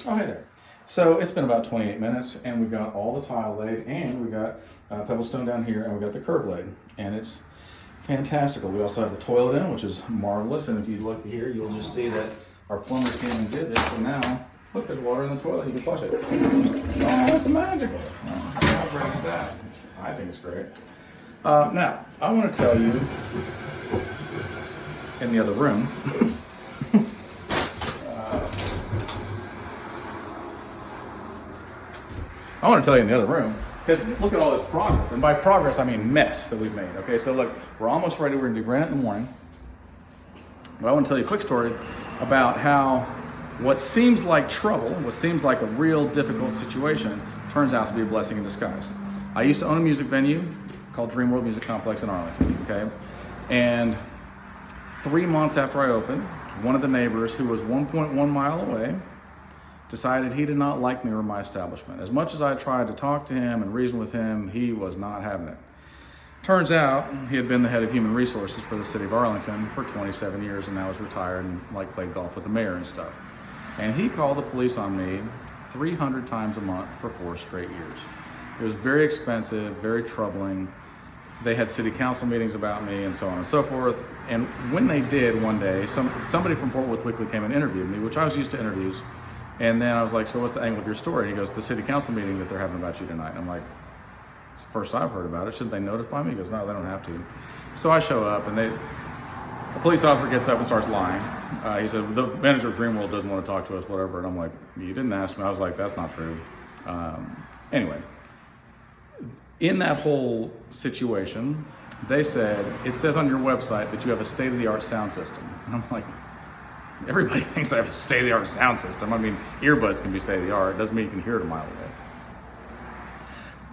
Oh, hey there. So it's been about 28 minutes and we got all the tile laid and we got pebble stone down here and we got the curb laid and it's fantastical. We also have the toilet in, which is marvelous. And if you look here, you'll just see that our plumbers came and did this. So now, look, there's water in the toilet. You can flush it. Oh, that's magical. Oh, how great is that? I think it's great. Now, I want to tell you in the other room, I want to tell you in the other room, because look at all this progress. And by progress, I mean mess that we've made. Okay, so look, we're almost ready. We're going to do granite in the morning. But I want to tell you a quick story about how what seems like trouble, what seems like a real difficult situation, turns out to be a blessing in disguise. I used to own a music venue called Dream World Music Complex in Arlington, okay? And 3 months after I opened, one of the neighbors who was 1.1 mile away decided he did not like me or my establishment. As much as I tried to talk to him and reason with him, he was not having it. Turns out he had been the head of human resources for the city of Arlington for 27 years and now is retired and played golf with the mayor and stuff. And he called the police on me 300 times a month for 4 straight years. It was very expensive, very troubling. They had city council meetings about me and so on and so forth. And when they did one day, somebody from Fort Worth Weekly came and interviewed me, which I was used to interviews. And then I was like, so what's the angle of your story? And he goes, the city council meeting that they're having about you tonight. And I'm like, it's the first I've heard about it. Shouldn't they notify me? He goes, no, they don't have to. So I show up and a police officer gets up and starts lying. He said, the manager of Dreamworld doesn't want to talk to us, whatever. And I'm like, you didn't ask me. I was like, that's not true. Anyway, in that whole situation, they said, it says on your website that you have a state-of-the-art sound system. And I'm like, everybody thinks I have a state-of-the-art sound system. I mean, earbuds can be state-of-the-art. It doesn't mean you can hear it a mile away.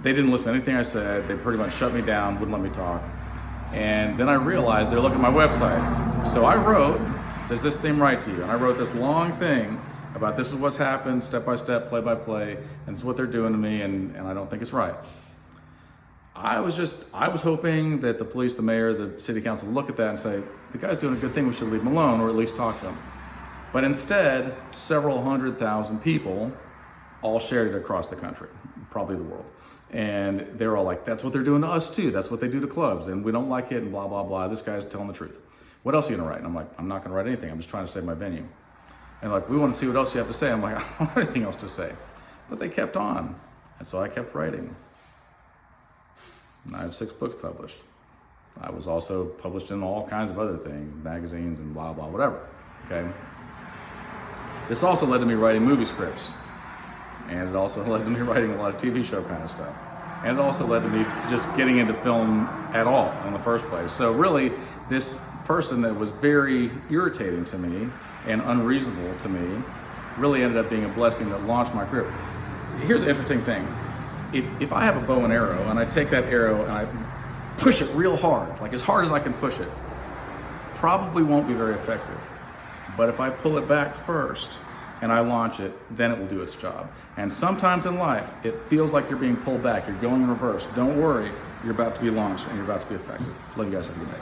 They didn't listen to anything I said. They pretty much shut me down, wouldn't let me talk. And then I realized they're looking at my website. So I wrote, does this seem right to you? And I wrote this long thing about this is what's happened, step by step, play by play, and this is what they're doing to me, and I don't think it's right. I was hoping that the police, the mayor, the city council would look at that and say, the guy's doing a good thing, we should leave him alone or at least talk to him. But instead, several 100,000 people all shared it across the country, probably the world. And they're all like, that's what they're doing to us too. That's what they do to clubs and we don't like it and blah, blah, blah. This guy's telling the truth. What else are you gonna write? And I'm like, I'm not gonna write anything. I'm just trying to save my venue. And like, we wanna see what else you have to say. I'm like, I don't have anything else to say. But they kept on. And so I kept writing. And I have 6 books published. I was also published in all kinds of other things, magazines and blah, blah, whatever, okay? This also led to me writing movie scripts. And it also led to me writing a lot of TV show kind of stuff. And it also led to me just getting into film at all in the first place. So really, this person that was very irritating to me and unreasonable to me really ended up being a blessing that launched my career. Here's the interesting thing. If I have a bow and arrow and I take that arrow and I push it real hard, like as hard as I can push it, probably won't be very effective. But if I pull it back first and I launch it, then it will do its job. And sometimes in life, it feels like you're being pulled back, you're going in reverse. Don't worry, you're about to be launched and you're about to be effective. Love you guys, have a good day.